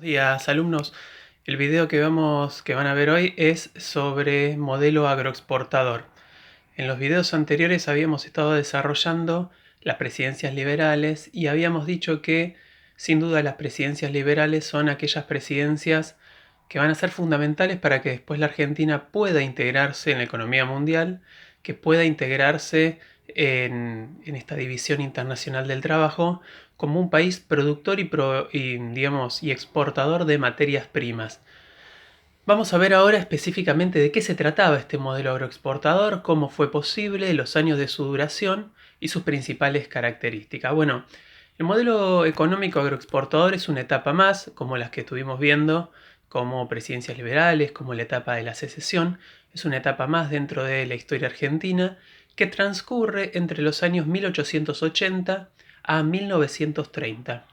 Días, alumnos. El video que van a ver hoy es sobre modelo agroexportador. En los videos anteriores habíamos estado desarrollando las presidencias liberales y habíamos dicho que sin duda las presidencias liberales son aquellas presidencias que van a ser fundamentales para que después la Argentina pueda integrarse en la economía mundial, que pueda integrarse en esta división internacional del trabajo como un país productor y exportador de materias primas. Vamos a ver ahora específicamente de qué se trataba este modelo agroexportador, cómo fue posible, los años de su duración y sus principales características. Bueno, el modelo económico agroexportador es una etapa más, como las que estuvimos viendo, como presidencias liberales, como la etapa de la secesión. Es una etapa más dentro de la historia argentina que transcurre entre los años 1880 a 1930.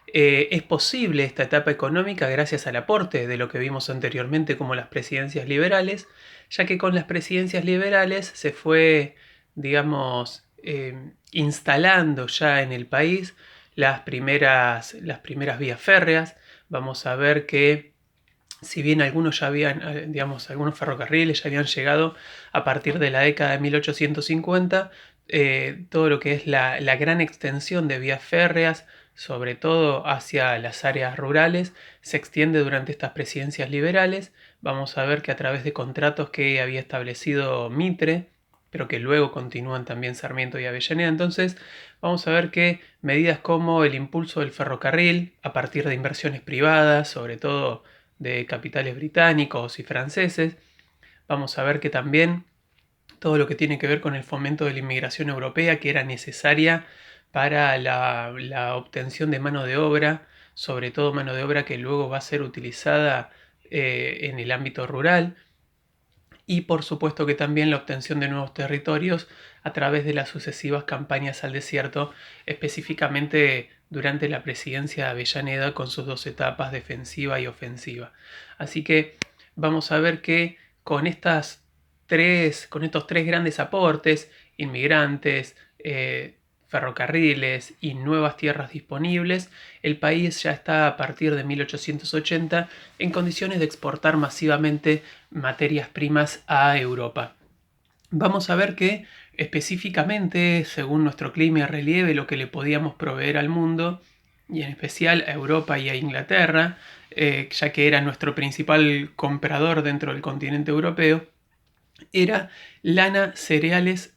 Es posible esta etapa económica gracias al aporte de lo que vimos anteriormente como las presidencias liberales, ya que con las presidencias liberales se fue, digamos, instalando ya en el país las primeras vías férreas. Vamos a ver que si bien algunos ya habían, digamos, algunos ferrocarriles ya habían llegado a partir de la década de 1850, todo lo que es la gran extensión de vías férreas, sobre todo hacia las áreas rurales, se extiende durante estas presidencias liberales. Vamos a ver que a través de contratos que había establecido Mitre, pero que luego continúan también Sarmiento y Avellaneda, entonces vamos a ver que medidas como el impulso del ferrocarril a partir de inversiones privadas, sobre todo de capitales británicos y franceses. Vamos a ver que también todo lo que tiene que ver con el fomento de la inmigración europea, que era necesaria para la obtención de mano de obra, sobre todo mano de obra que luego va a ser utilizada en el ámbito rural, y por supuesto que también la obtención de nuevos territorios a través de las sucesivas campañas al desierto, específicamente durante la presidencia de Avellaneda con sus dos etapas defensiva y ofensiva. Así que vamos a ver que con estos tres grandes aportes, inmigrantes, ferrocarriles y nuevas tierras disponibles, el país ya está a partir de 1880 en condiciones de exportar masivamente materias primas a Europa. Vamos a ver que específicamente, según nuestro clima y relieve, lo que le podíamos proveer al mundo, y en especial a Europa y a Inglaterra, ya que era nuestro principal comprador dentro del continente europeo, era lana, cereales,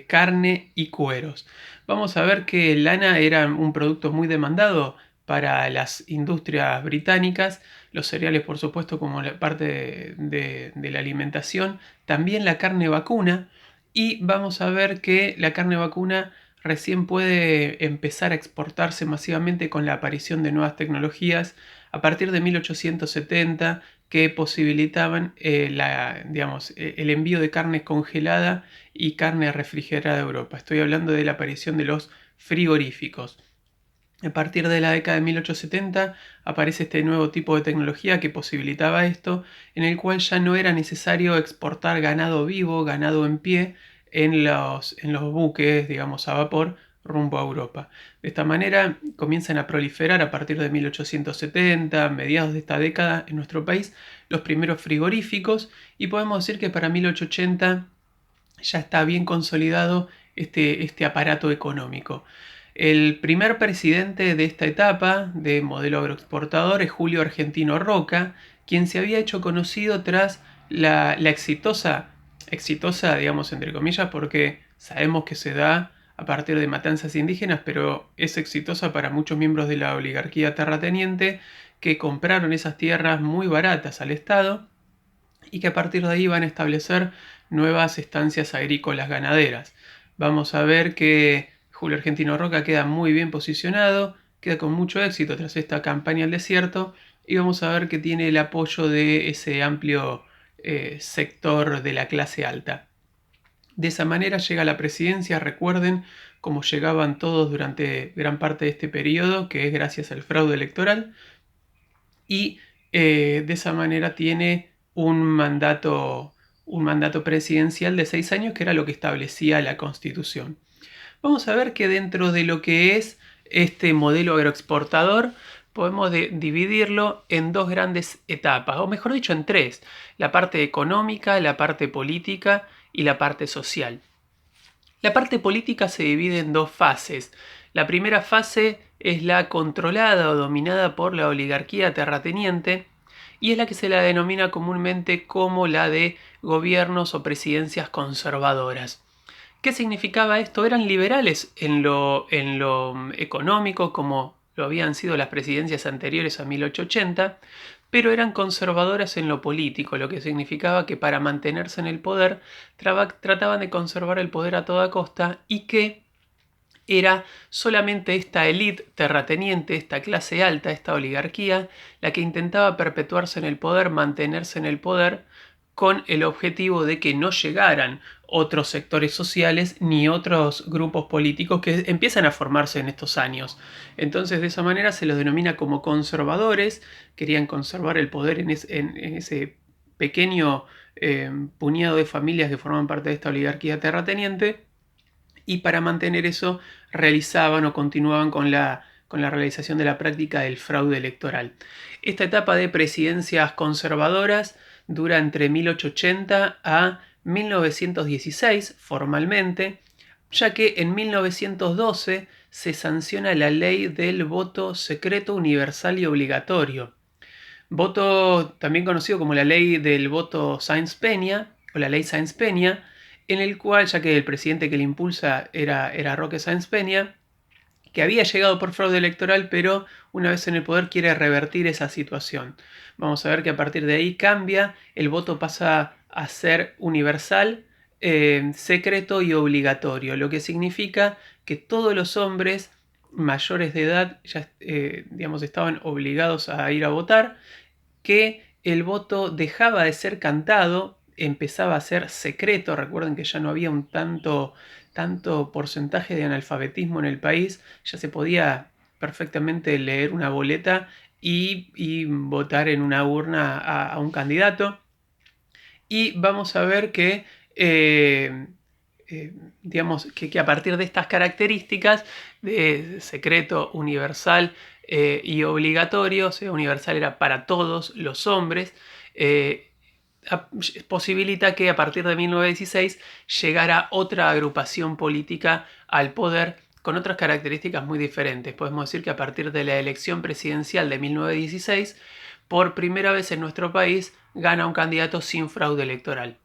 carne y cueros. Vamos a ver que lana era un producto muy demandado para las industrias británicas, los cereales por supuesto como parte de la alimentación, también la carne vacuna, y vamos a ver que la carne vacuna recién puede empezar a exportarse masivamente con la aparición de nuevas tecnologías a partir de 1870 que posibilitaban digamos, el envío de carne congelada y carne refrigerada a Europa. Estoy hablando de la aparición de los frigoríficos. A partir de la década de 1870 aparece este nuevo tipo de tecnología que posibilitaba esto, en el cual ya no era necesario exportar ganado vivo, ganado en pie, en los buques, digamos, a vapor, rumbo a Europa. De esta manera comienzan a proliferar a partir de 1870, mediados de esta década en nuestro país, los primeros frigoríficos, y podemos decir que para 1880 ya está bien consolidado este aparato económico. El primer presidente de esta etapa de modelo agroexportador es Julio Argentino Roca, quien se había hecho conocido tras la exitosa, digamos, entre comillas, porque sabemos que se da a partir de matanzas indígenas, pero es exitosa para muchos miembros de la oligarquía terrateniente que compraron esas tierras muy baratas al Estado y que a partir de ahí van a establecer nuevas estancias agrícolas ganaderas. Vamos a ver que Julio Argentino Roca queda muy bien posicionado, queda con mucho éxito tras esta campaña al desierto, y vamos a ver que tiene el apoyo de ese amplio sector de la clase alta. De esa manera llega a la presidencia, recuerden cómo llegaban todos durante gran parte de este periodo, que es gracias al fraude electoral, y de esa manera tiene un mandato presidencial de 6 años, que era lo que establecía la Constitución. Vamos a ver que dentro de lo que es este modelo agroexportador, podemos dividirlo en dos grandes etapas, o mejor dicho, en tres: la parte económica, la parte política y la parte social. La parte política se divide en dos fases. La primera fase es la controlada o dominada por la oligarquía terrateniente, y es la que se la denomina comúnmente como la de gobiernos o presidencias conservadoras. ¿Qué significaba esto? Eran liberales en lo económico, como lo habían sido las presidencias anteriores a 1880, pero eran conservadoras en lo político, lo que significaba que para mantenerse en el poder trataban de conservar el poder a toda costa, y que era solamente esta élite terrateniente, esta clase alta, esta oligarquía, la que intentaba perpetuarse en el poder, mantenerse en el poder, con el objetivo de que no llegaran otros sectores sociales ni otros grupos políticos que empiezan a formarse en estos años. Entonces, de esa manera se los denomina como conservadores. Querían conservar el poder en ese pequeño puñado de familias que forman parte de esta oligarquía terrateniente, y para mantener eso realizaban o continuaban con la realización de la práctica del fraude electoral. Esta etapa de presidencias conservadoras dura entre 1880 a 1916 formalmente, ya que en 1912 se sanciona la ley del voto secreto, universal y obligatorio. Voto también conocido como la ley del voto Sáenz-Peña o la ley Sáenz-Peña, en el cual, ya que el presidente que le impulsa era Roque Sáenz Peña, que había llegado por fraude electoral, pero una vez en el poder quiere revertir esa situación. Vamos a ver que a partir de ahí cambia, el voto pasa a ser universal, secreto y obligatorio, lo que significa que todos los hombres mayores de edad ya estaban obligados a ir a votar, que el voto dejaba de ser cantado, empezaba a ser secreto. Recuerden que ya no había un tanto porcentaje de analfabetismo en el país, ya se podía perfectamente leer una boleta y votar en una urna a un candidato. Y vamos a ver que, que a partir de estas características de secreto, universal y obligatorio, o sea, universal era para todos los hombres, posibilita que a partir de 1916 llegara otra agrupación política al poder con otras características muy diferentes. Podemos decir que a partir de la elección presidencial de 1916, por primera vez en nuestro país, gana un candidato sin fraude electoral.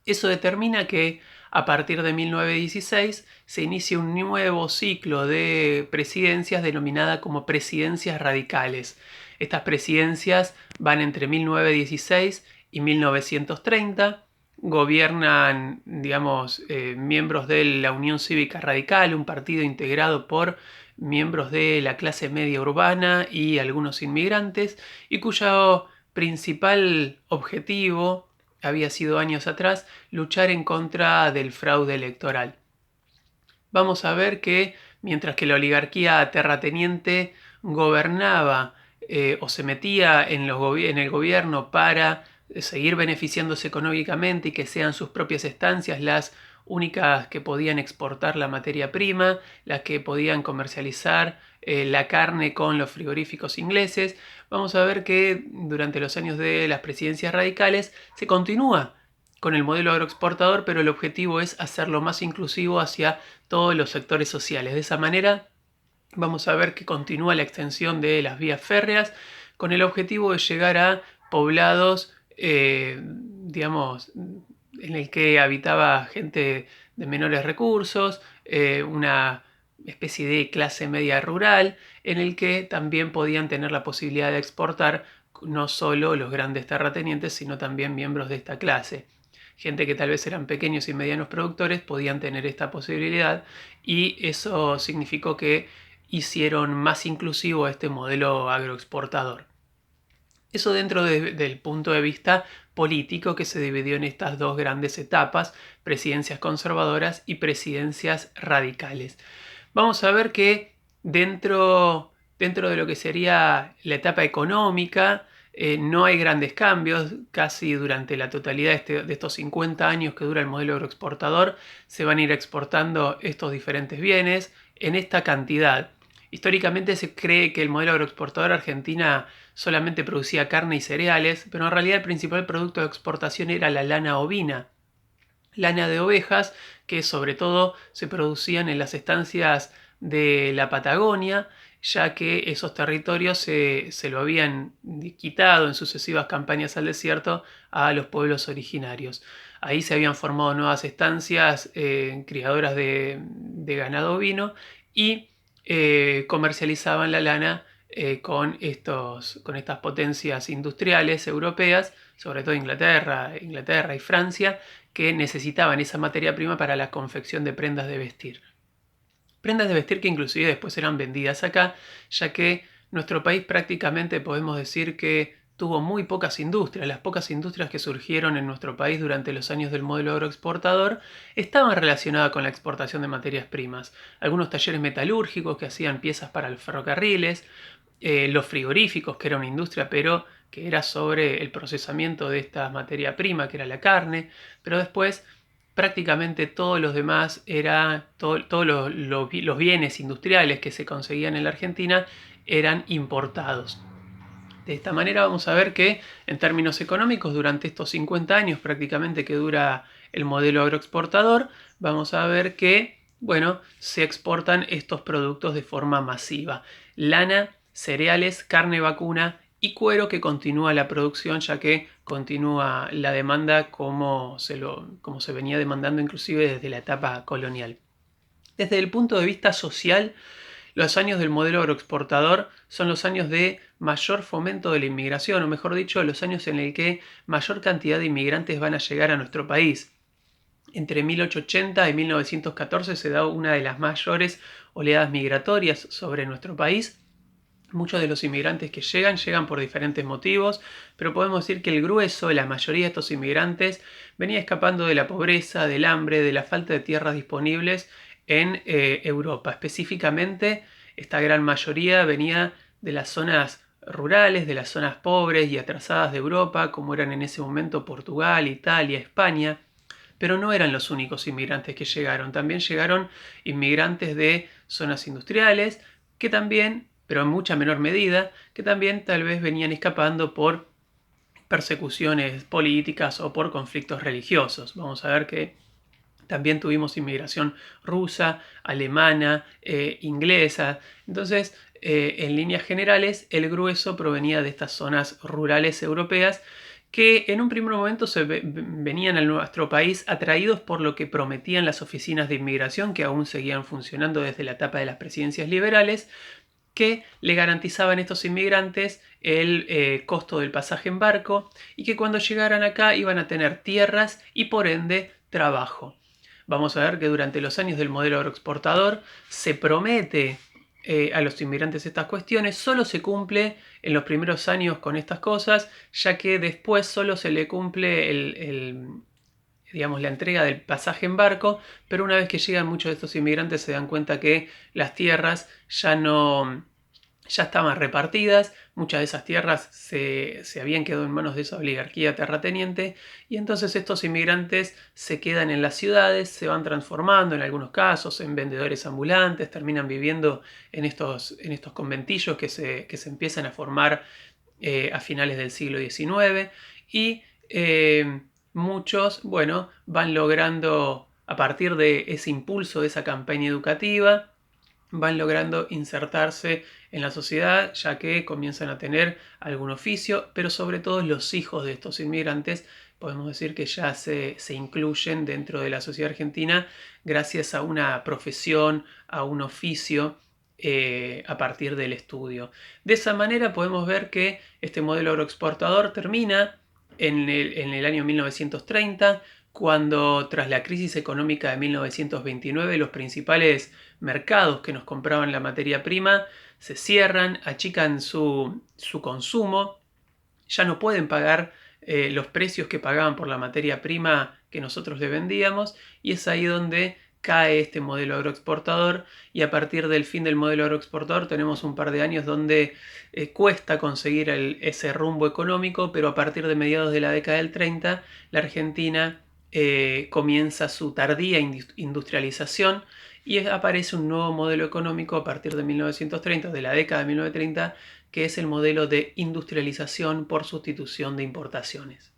Eso determina que a partir de 1916 se inicia un nuevo ciclo de presidencias denominada como presidencias radicales. Estas presidencias van entre 1916 y 1930. Gobiernan, miembros de la Unión Cívica Radical, un partido integrado por miembros de la clase media urbana y algunos inmigrantes, y cuyo principal objetivo había sido años atrás luchar en contra del fraude electoral. Vamos a ver que mientras que la oligarquía terrateniente gobernaba o se metía en el gobierno para seguir beneficiándose económicamente y que sean sus propias estancias las únicas que podían exportar la materia prima, las que podían comercializar la carne con los frigoríficos ingleses, vamos a ver que durante los años de las presidencias radicales se continúa con el modelo agroexportador, pero el objetivo es hacerlo más inclusivo hacia todos los sectores sociales. De esa manera vamos a ver que continúa la extensión de las vías férreas con el objetivo de llegar a poblados, en el que habitaba gente de menores recursos, una especie de clase media rural, en el que también podían tener la posibilidad de exportar no solo los grandes terratenientes, sino también miembros de esta clase. Gente que tal vez eran pequeños y medianos productores podían tener esta posibilidad, y eso significó que hicieron más inclusivo este modelo agroexportador. Eso dentro del punto de vista político, que se dividió en estas dos grandes etapas: presidencias conservadoras y presidencias radicales. Vamos a ver que dentro de lo que sería la etapa económica, no hay grandes cambios. Casi durante la totalidad de estos 50 años que dura el modelo agroexportador se van a ir exportando estos diferentes bienes en esta cantidad. Históricamente se cree que el modelo agroexportador Argentina solamente producía carne y cereales, pero en realidad el principal producto de exportación era la lana ovina, lana de ovejas que sobre todo se producían en las estancias de la Patagonia, ya que esos territorios se lo habían quitado en sucesivas campañas al desierto a los pueblos originarios. Ahí se habían formado nuevas estancias criadoras de ganado ovino y comercializaban la lana con estas potencias industriales europeas, sobre todo Inglaterra y Francia, que necesitaban esa materia prima para la confección de prendas de vestir. Prendas de vestir que inclusive después eran vendidas acá, ya que nuestro país prácticamente podemos decir que tuvo muy pocas industrias. Las pocas industrias que surgieron en nuestro país durante los años del modelo agroexportador estaban relacionadas con la exportación de materias primas. Algunos talleres metalúrgicos que hacían piezas para los ferrocarriles, los frigoríficos, que era una industria, pero que era sobre el procesamiento de esta materia prima, que era la carne, pero después prácticamente todos los demás todos los bienes industriales que se conseguían en la Argentina eran importados. De esta manera vamos a ver que en términos económicos durante estos 50 años prácticamente que dura el modelo agroexportador, vamos a ver que, bueno, se exportan estos productos de forma masiva. Lana, cereales, carne vacuna y cuero, que continúa la producción ya que continúa la demanda como se venía demandando inclusive desde la etapa colonial. Desde el punto de vista social, los años del modelo agroexportador son los años de mayor fomento de la inmigración, o mejor dicho, los años en el que mayor cantidad de inmigrantes van a llegar a nuestro país. Entre 1880 y 1914 se da una de las mayores oleadas migratorias sobre nuestro país. Muchos de los inmigrantes que llegan por diferentes motivos, pero podemos decir que el grueso, la mayoría de estos inmigrantes, venía escapando de la pobreza, del hambre, de la falta de tierras disponibles en Europa. Específicamente, esta gran mayoría venía de las zonas rurales, de las zonas pobres y atrasadas de Europa, como eran en ese momento Portugal, Italia, España. Pero no eran los únicos inmigrantes que llegaron. También llegaron inmigrantes de zonas industriales, que también, pero en mucha menor medida, que también tal vez venían escapando por persecuciones políticas o por conflictos religiosos. Vamos a ver que también tuvimos inmigración rusa, alemana, inglesa. Entonces, en líneas generales, el grueso provenía de estas zonas rurales europeas que en un primer momento venían a nuestro país atraídos por lo que prometían las oficinas de inmigración, que aún seguían funcionando desde la etapa de las presidencias liberales, que le garantizaban a estos inmigrantes el costo del pasaje en barco y que cuando llegaran acá iban a tener tierras y por ende trabajo. Vamos a ver que durante los años del modelo agroexportador se promete a los inmigrantes estas cuestiones, solo se cumple en los primeros años con estas cosas, ya que después solo se le cumple digamos, la entrega del pasaje en barco, pero una vez que llegan muchos de estos inmigrantes se dan cuenta que las tierras ya estaban repartidas, muchas de esas tierras se habían quedado en manos de esa oligarquía terrateniente y entonces estos inmigrantes se quedan en las ciudades, se van transformando en algunos casos en vendedores ambulantes, terminan viviendo en estos conventillos que se empiezan a formar a finales del siglo XIX y muchos, bueno, van logrando a partir de ese impulso, de esa campaña educativa, van logrando insertarse en la sociedad ya que comienzan a tener algún oficio, pero sobre todo los hijos de estos inmigrantes podemos decir que ya se incluyen dentro de la sociedad argentina gracias a una profesión, a un oficio a partir del estudio. De esa manera podemos ver que este modelo agroexportador termina en el año 1930, cuando tras la crisis económica de 1929 los principales mercados que nos compraban la materia prima se cierran, achican su consumo, ya no pueden pagar los precios que pagaban por la materia prima que nosotros le vendíamos y es ahí donde cae este modelo agroexportador y a partir del fin del modelo agroexportador tenemos un par de años donde cuesta conseguir ese rumbo económico, pero a partir de mediados de la década del 30 la Argentina comienza su tardía industrialización y aparece un nuevo modelo económico a partir de 1930, de la década de 1930, que es el modelo de industrialización por sustitución de importaciones.